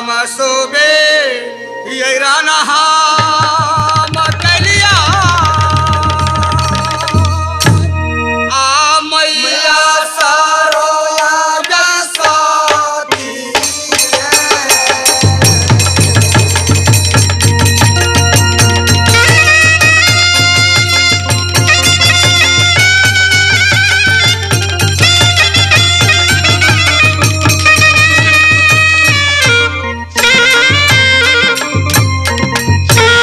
मसोबे ये रानहा मकलिया आ मैया सरोया जसाती Thank you.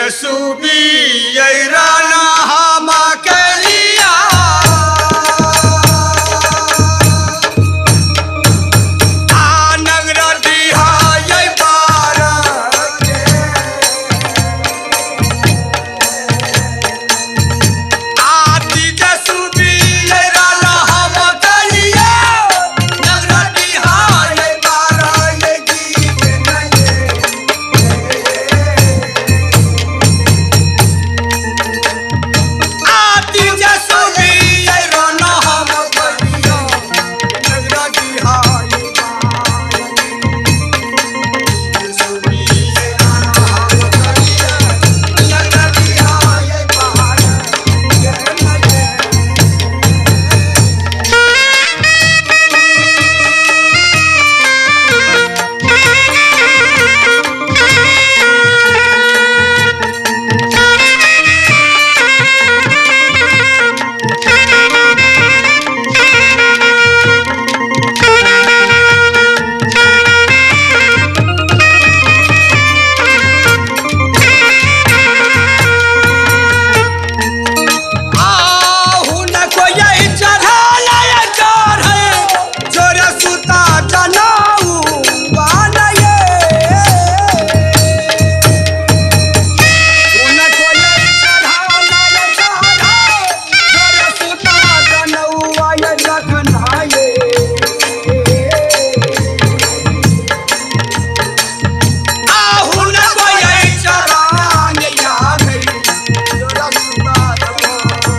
जसुबी राना हम कलिया नगर दिहाय बारा आती जसुबी राना हम कलिया नगर दिहाय बारा ये गीत नये आती जसुबी राना हम कलिया नगर दिहाय जसुबी राना हम कलिया नगर दिहाय बारा ये नये आहू न कोई चढ़ाला या चढ़े जोर सुता जनाऊ वानये न कोई चढ़ाला या चढ़े जोर सुता जनाऊ आय जखनाये आहू न कोई चढ़ाने या गई जोर सुता जनाऊ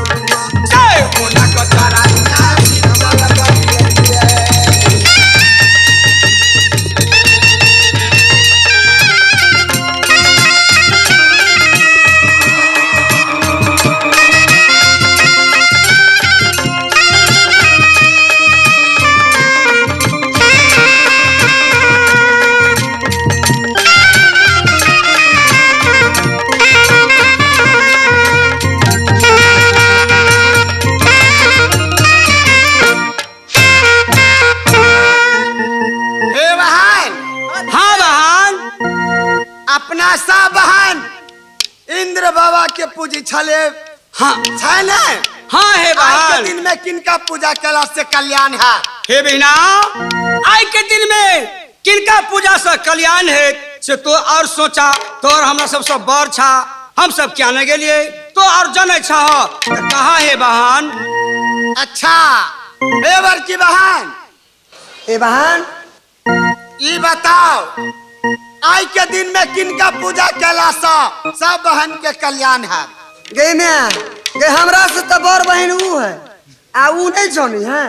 जय होना को चढ़ाना सिरमल करिए हे बहन हाँ बहन अपना सा बहन इंद्र बाबा के पूजी छले हाँ छले हाँ हे आज के बहन दिन में किनका पूजा कैला से कल्याण है? हे बहना आज के दिन में किनका पूजा से कल्याण है से तो और सोचा तो और हमरा सब बर छा हम सब क्या न गेलिए तो और जन छा कहा है बहन अच्छा हे बर की बहन ए बहन ये बताओ आज के दिन में किनका पूजा कैला से सब बहन के कल्याण है? गई में गई हमरा से तो बड़ बहन ऊ है आ ऊ नहीं जानी है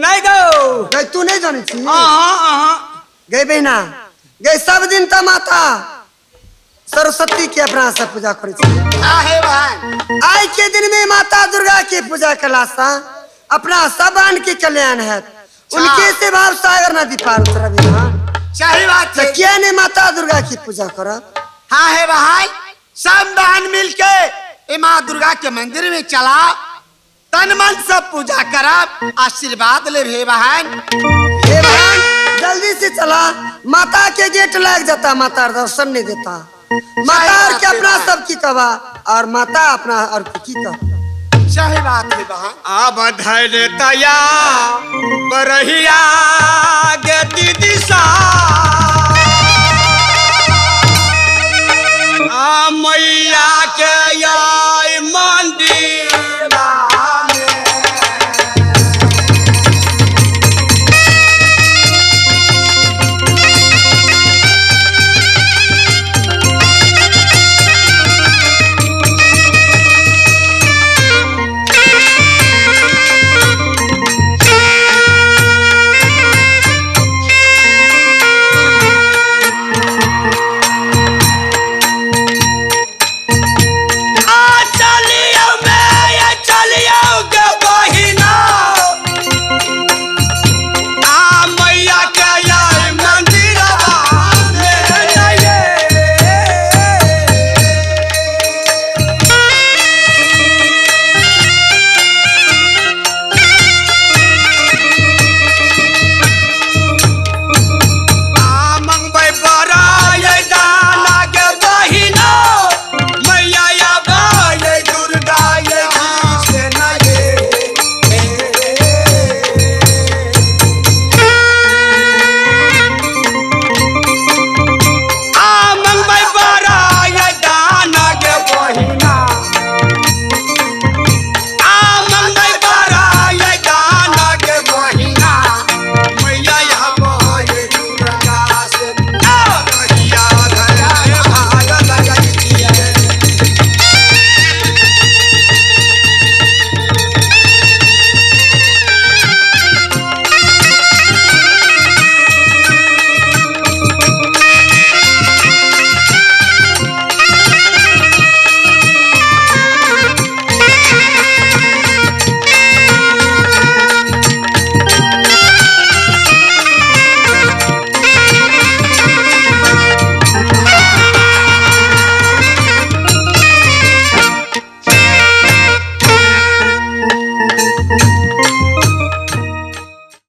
नहीं गो गई तू नहीं जानी थी हाँ गई बहना गई सब दिन तो माता सरस्वती के अपना से पूजा करी थी हाँ हे बहन आज के दिन में माता दुर्गा की पूजा कला सा अपना सब बहन की कल्याण है उनके से भाव सागर नदी पार उतरा बिना सही बात तो है। क्या ने माता दुर्गा की पूजा करब हाँ हे बहन सब बहन मिलके ए माँ दुर्गा के मंदिर में चला तन मन से पूजा करब आशीर्वाद ले हे बहन। हे बहन जल्दी से चला माता के गेट लग जाता माता दर्शन नहीं देता माता और के अपना सब की कवा और माता अपना और की कवा सही बात है बहन। अब धैले तया बरहिया गे दीदी सा आ मैया के